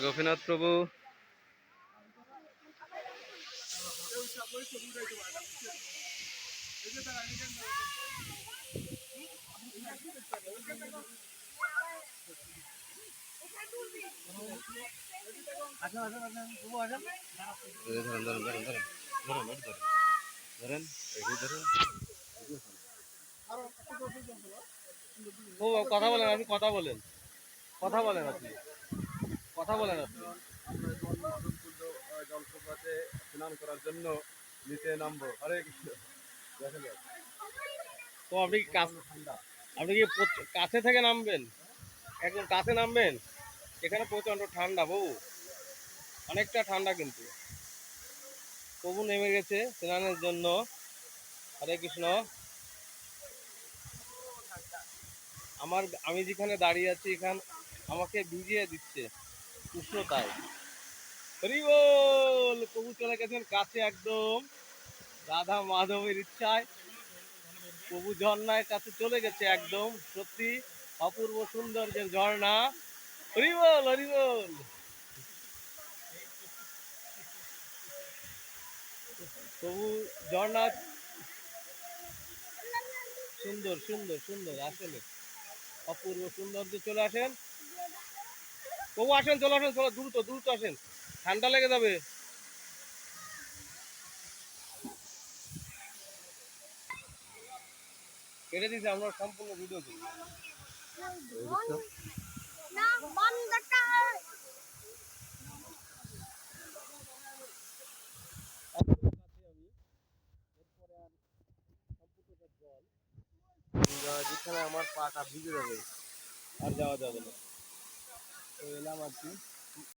গোপীনাথ প্রভু কথা বলেন, আপনি কথা বলেন, কথা বলেন, আপনি কথা বলেন। আপনি জলপ্রপাতে স্নান করার জন্য নিচে নামবো। হরে কৃষ্ণ। তো আপনি কি কাছে থেকে নামবেন? একদম কাছে নামবেন? এখানে প্রচন্ড ঠান্ডা বাবু, অনেকটা ঠান্ডা, কিন্তু প্রভু নেমে গেছে স্নানের জন্য। হরে কৃষ্ণ। আমি যেখানে দাঁড়িয়ে আছি এখানে আমাকে ভিজিয়ে দিচ্ছে উষ্ণতায়। হরি বল। প্রভু চলে গেছেন কাছে একদম, রাধা মাধবের ইচ্ছায় প্রভু ঝর্ণার কাছে চলে গেছে একদম। সত্যি অপূর্ব সৌন্দর্যের ঝর্ণা। হরি বল, হরি বল। প্রভু ঝর্ণা সুন্দর সুন্দর সুন্দর, আসলে অপূর্ব সৌন্দর্য। চলে আসেন প্রভু, আসেন, চলে আসেন, চলো দ্রুত দ্রুত আসেন, ঠান্ডা লেগে যাবে। কেটে দিয়েছে, আমরা সম্পূর্ণ ভিডিও করি। যেখানে আমার পাটা ভিজে যাবে, আর যাওয়া যাবে না, তো এলাম আর কি।